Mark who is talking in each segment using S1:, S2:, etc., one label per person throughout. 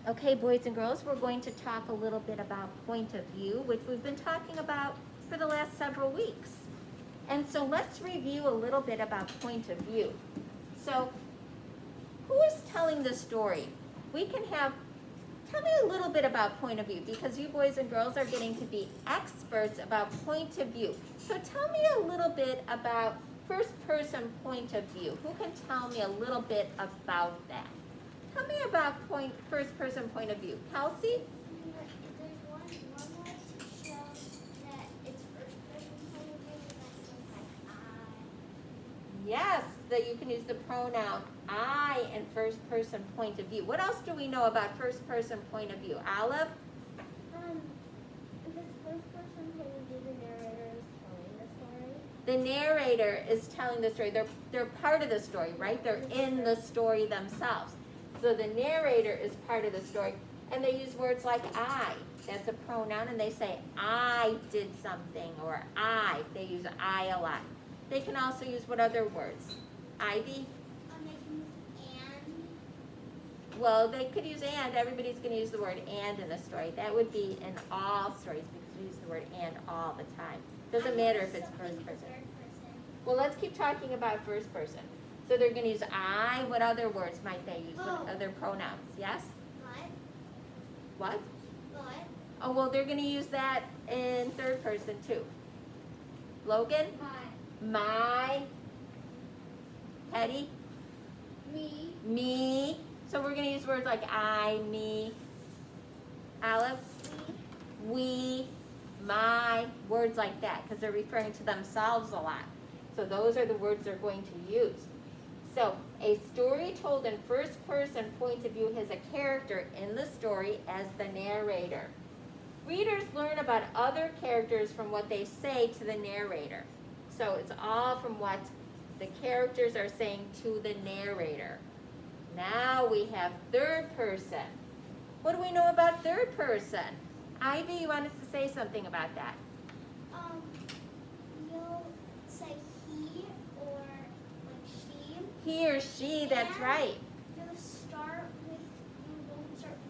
S1: Okay, boys and girls, we're going to talk a little bit about point of view, which we've been talking about for the last several weeks. And so let's review a little bit about point of view. So, who is telling the story? We can have, tell me a little bit about point of view, because you boys and girls are getting to be experts about point of view. So tell me a little bit about first person point of view. Who can tell me a little bit about that? Tell me about first person point of view. Kelsey?
S2: There's one way to show that it's first person point of view, that's like I.
S1: Yes, that you can use the pronoun I in first person point of view. What else do we know about first person point of view? Olive?
S2: If it's first person point of view, the narrator is telling the story.
S1: The narrator is telling the story. They're part of the story, right? They're in the story themselves. So the narrator is part of the story. And they use words like I. That's a pronoun. And they say, I did something, or I. They use I a lot. They can also use what other words? Ivy?
S2: They can use and.
S1: Well, they could use and. Everybody's going to use the word and in a story. That would be in all stories because we use the word and all the time. Doesn't matter if it's first person. Well, let's keep talking about first person. So they're going to use I. What other words might they use? What other pronouns? Yes? What? Oh, well, they're going to use that in third person too. Logan? My. Eddie? Me. So we're going to use words like I, me. Olive? We. My. Words like that because they're referring to themselves a lot. So those are the words they're going to use. So a story told in first person point of view has a character in the story as the narrator. Readers learn about other characters from what they say to the narrator. So it's all from what the characters are saying to the narrator. Now we have third person. What do we know about third person? Ivy, you wanted to say something about that.
S2: You'll say he or like she.
S1: He or she, that's right.
S2: You won't start with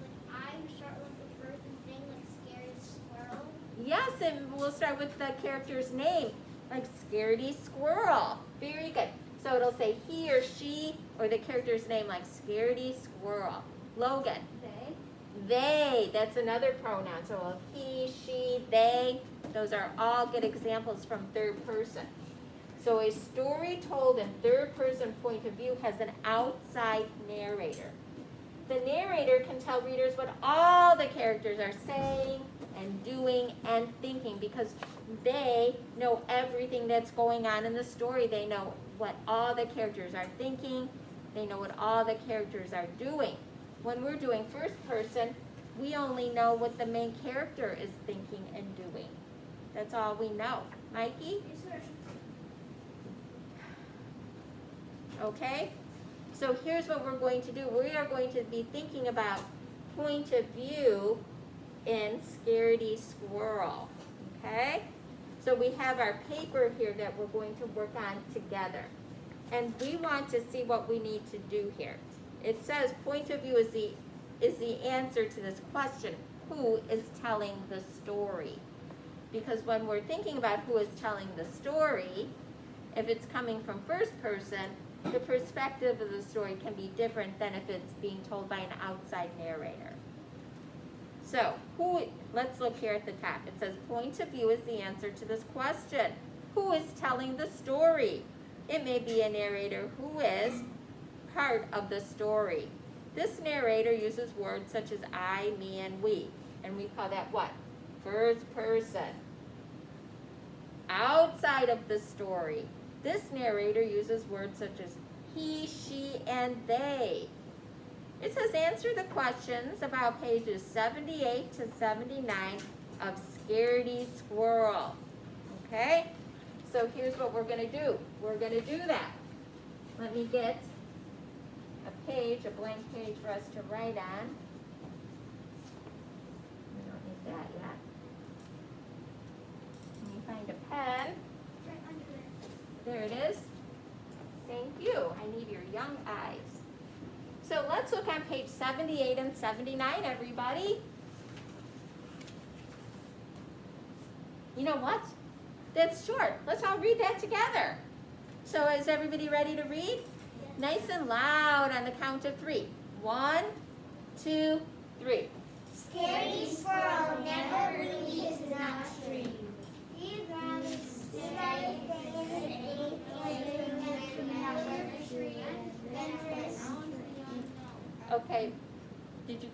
S2: like I, you start with the person's name, like Scaredy Squirrel.
S1: Yes, and we'll start with the character's name, like Scaredy Squirrel. Very good. So it'll say he or she, or the character's name, like Scaredy Squirrel. Logan. They, that's another pronoun. So he, she, they, those are all good examples from third person. So a story told in third person point of view has an outside narrator. The narrator can tell readers what all the characters are saying and doing and thinking because they know everything that's going on in the story. They know what all the characters are thinking. They know what all the characters are doing. When we're doing first person, we only know what the main character is thinking and doing. That's all we know. Mikey? Okay? So here's what we're going to do. We are going to be thinking about point of view in Scaredy Squirrel. Okay? So we have our paper here that we're going to work on together. And we want to see what we need to do here. It says point of view is the answer to this question. Who is telling the story? Because when we're thinking about who is telling the story, if it's coming from first person, the perspective of the story can be different than if it's being told by an outside narrator. So, let's look here at the top. It says point of view is the answer to this question. Who is telling the story? It may be a narrator who is part of the story. This narrator uses words such as I, me, and we. And we call that what? First person. Outside of the story, this narrator uses words such as he, she, and they. It says answer the questions about pages 78 to 79 of Scaredy Squirrel. Okay? So here's what we're going to do. We're going to do that. Let me get a blank page for us to write on. We don't need that yet. Let me find a pen.
S2: Right under there.
S1: There it is. Thank you. I need your young eyes. So let's look on page 78 and 79, everybody. You know what? That's short. Let's all read that together. So is everybody ready to read? Nice and loud on the count of 3. 1, 2, 3.
S2: Scaredy squirrel never leaves his nut tree. He'd rather stay in a place than another tree than this.
S1: Okay. Did you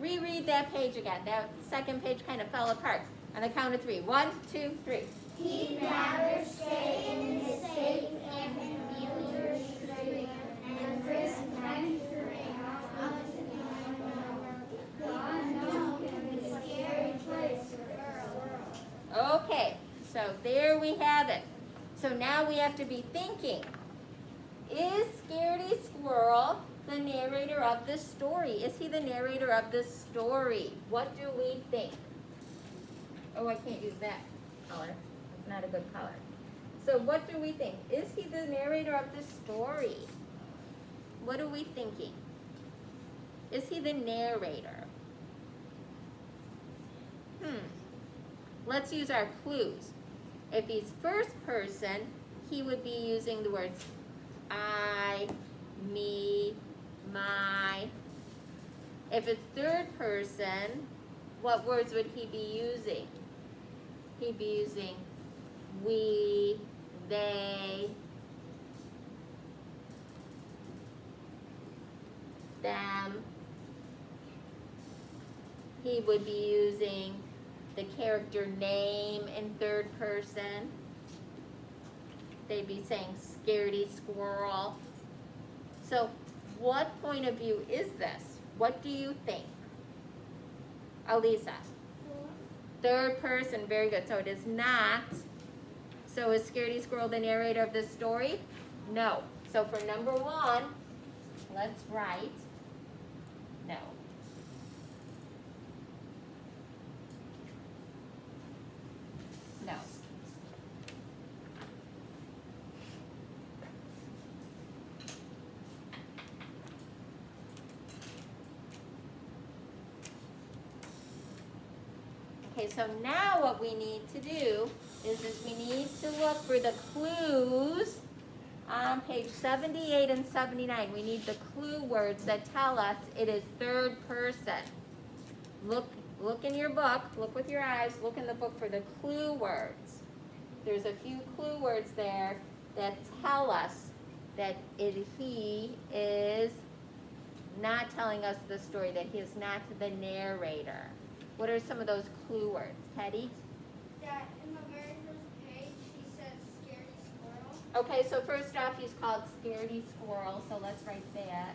S1: reread that page again? That second page kind of fell apart. On the count of 3. 1, 2, 3.
S2: He'd rather stay in his safe and familiar tree and risk venturing out to the unknown and the scary place.
S1: Okay, so there we have it. So now we have to be thinking, is Scaredy Squirrel the narrator of this story? Is he the narrator of this story? What do we think? Oh, I can't use that color. It's not a good color. So what do we think? Is he the narrator of this story? What are we thinking? Is he the narrator? Let's use our clues. If he's first person, he would be using the words I, me, my. If it's third person, what words would he be using? He'd be using we, they, them. He would be using the character name in third person. They'd be saying Scaredy Squirrel. So what point of view is this? What do you think? Alisa? Third person, very good. So it is not. So is Scaredy Squirrel the narrator of this story? No. So for number 1, let's write no. No. Okay, so now what we need to do is we need to look for the clues on page 78 and 79. We need the clue words that tell us it is third person. Look in your book, look with your eyes, look in the book for the clue words. There's a few clue words there that tell us that he is not telling us the story, that he is not the narrator. What are some of those clue words, Teddy?
S2: That in the very first page, he says Scaredy Squirrel.
S1: Okay, so first off, he's called Scaredy Squirrel, so let's write that.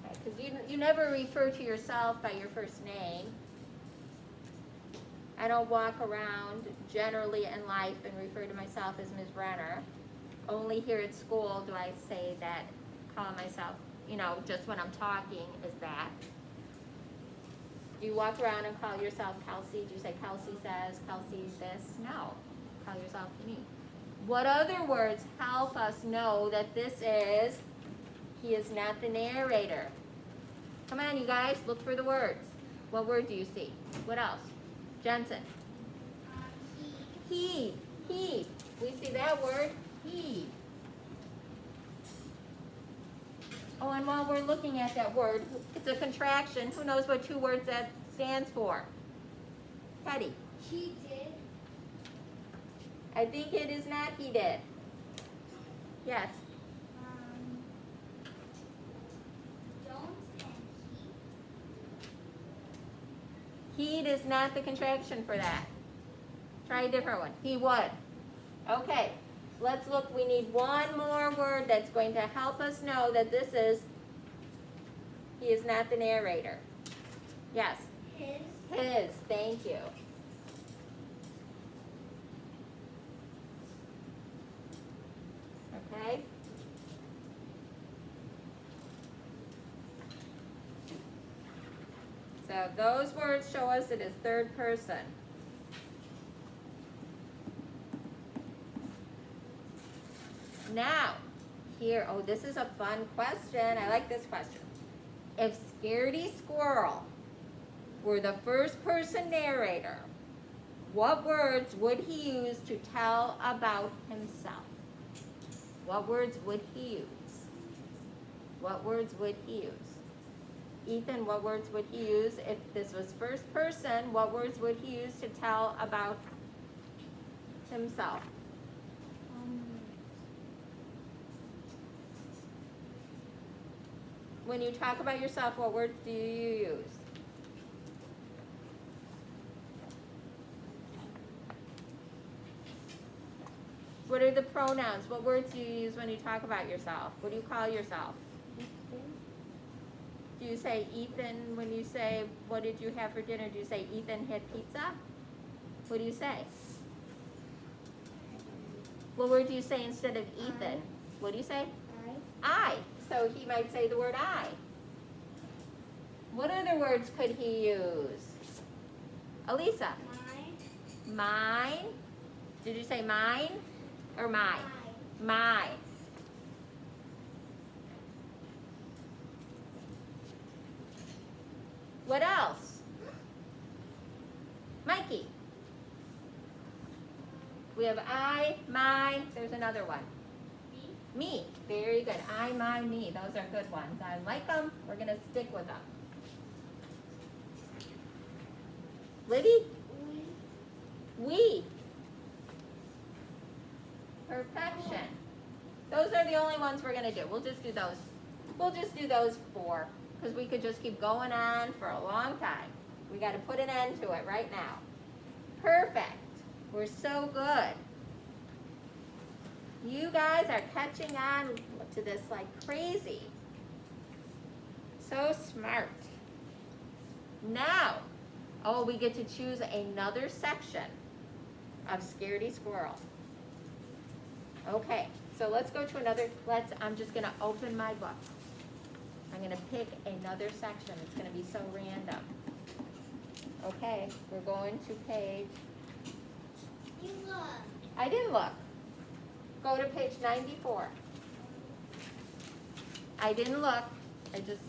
S1: Okay, because you never refer to yourself by your first name. I don't walk around generally in life and refer to myself as Ms. Renner. Only here at school do I say that, call myself, just when I'm talking is that. Do you walk around and call yourself Kelsey? Do you say Kelsey says, Kelsey this? No. Call yourself me. What other words help us know that he is not the narrator? Come on, you guys, look for the words. What word do you see? What else? Jensen. He. We see that word, he. Oh, and while we're looking at that word, it's a contraction. Who knows what 2 words that stands for? Teddy.
S2: He did.
S1: I think it is not he did. Yes.
S2: Don't and
S1: He'd is not the contraction for that. Try a different one. He would. Okay, let's look. We need one more word that's going to help us know that he is not the narrator. Yes? His. Thank you. Okay? So those words show us it is third person. Now, here, oh, this is a fun question. I like this question. If Scaredy Squirrel were the first person narrator, what words would he use to tell about himself? What words would he use? What words would he use? Ethan, what words would he use if this was first person? What words would he use to tell about himself? When you talk about yourself, what words do you use? What are the pronouns? What words do you use when you talk about yourself? What do you call yourself? Do you say Ethan when you say, what did you have for dinner? Do you say Ethan had pizza? What do you say? What word do you say instead of Ethan? What do you say? I. So he might say the word I. What other words could he use? Elisa? Mine. Did you say mine or my? My. What else? Mikey. We have I, my, there's another one. Me. Very good. I, my, me. Those are good ones. I like them. We're going to stick with them. Libby? We. Perfection. Those are the only ones we're going to do. We'll just do those. We'll just do those 4 because we could just keep going on for a long time. We got to put an end to it right now. Perfect. We're so good. You guys are catching on to this like crazy. So smart. Now, oh, we get to choose another section of Scaredy Squirrel. Okay, so let's go to another, I'm just gonna open my book. I'm gonna pick another section. It's gonna be so random. Okay, we're going to page.
S2: You look.
S1: I didn't look. Go to page 94. I didn't look. I just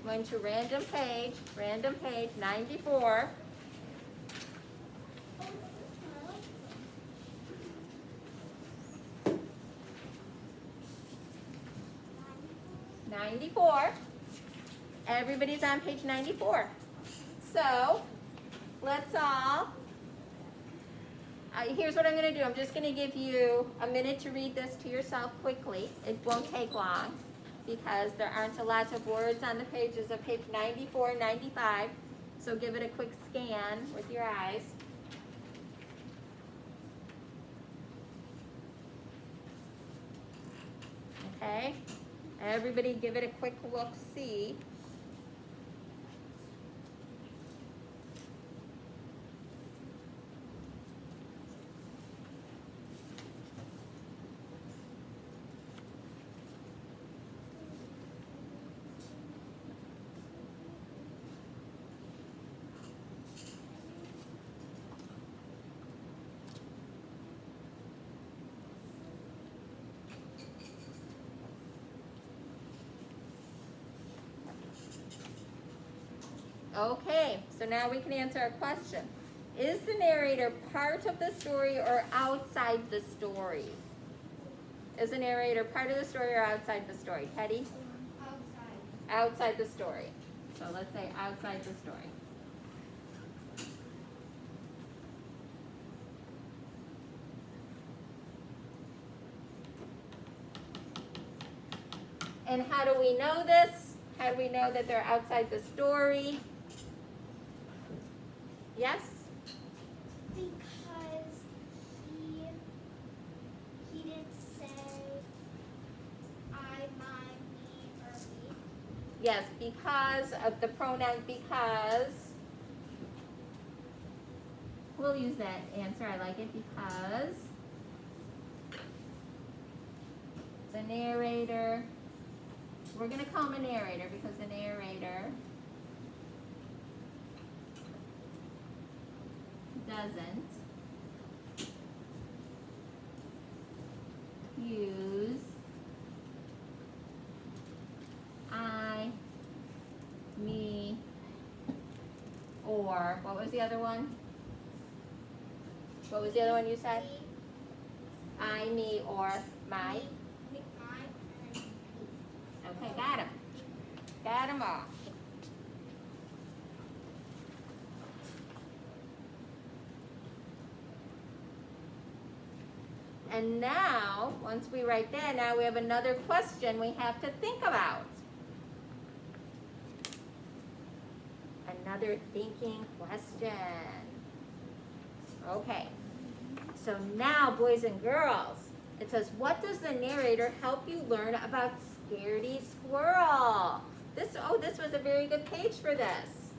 S1: went to random page 94.
S2: Oh,
S1: 94. Everybody's on page 94. So, let's all, here's what I'm going to do. I'm just going to give you a minute to read this to yourself quickly. It won't take long because there aren't a lot of words on the pages of page 94 and 95. So give it a quick scan with your eyes. Okay? Everybody give it a quick look-see. Okay, so now we can answer a question. Is the narrator part of the story or outside the story? Is the narrator part of the story or outside the story? Teddy?
S2: outside.
S1: Outside the story. So let's say outside the story. And how do we know this? How do we know that they're outside the story? Yes?
S2: Because he didn't say I, mine, me, or we.
S1: Yes, because of the pronoun because. We'll use that answer. I like it because the narrator, we're going to call him a narrator because the narrator doesn't use I, me, or, what was the other one? What was the other one you said? I, me, or my. Okay, got him. Got them all. And now, once we write that, now we have another question we have to think about. Another thinking question. Okay. So now, boys and girls, it says, what does the narrator help you learn about Scaredy Squirrel? This was a very good page for this.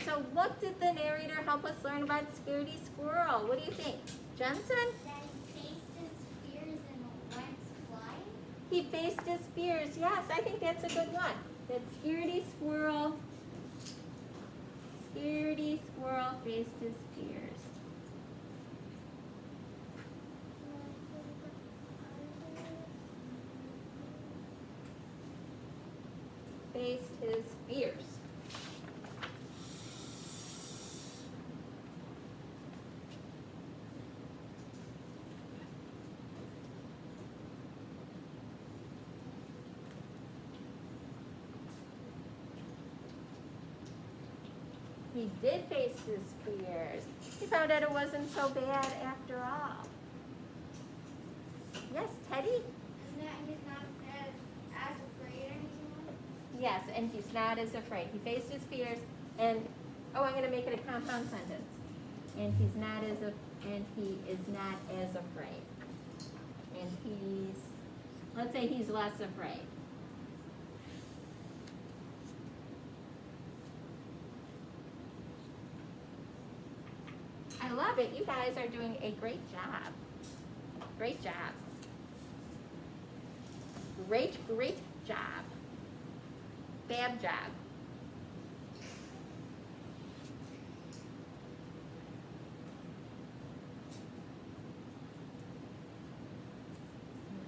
S1: So what did the narrator help us learn about Scaredy Squirrel? What do you think? Jensen?
S2: That he faced his fears and went flying?
S1: He faced his fears. Yes, I think that's a good one. That Scaredy Squirrel faced his fears. Faced his fears. He did face his fears. He found out it wasn't so bad after all. Yes, Teddy?
S2: And that he's not as afraid anymore?
S1: Yes, and he's not as afraid. He faced his fears, and I'm going to make it a compound sentence. And he is not as afraid. And let's say he's less afraid. I love it. You guys are doing a great job. Great job. Great job. Fab job.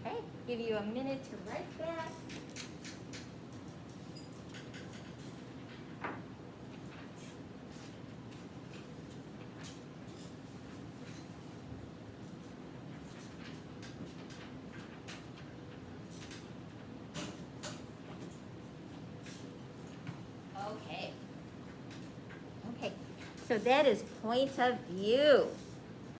S1: Okay, give you a minute to write that. Okay, so that is point of view.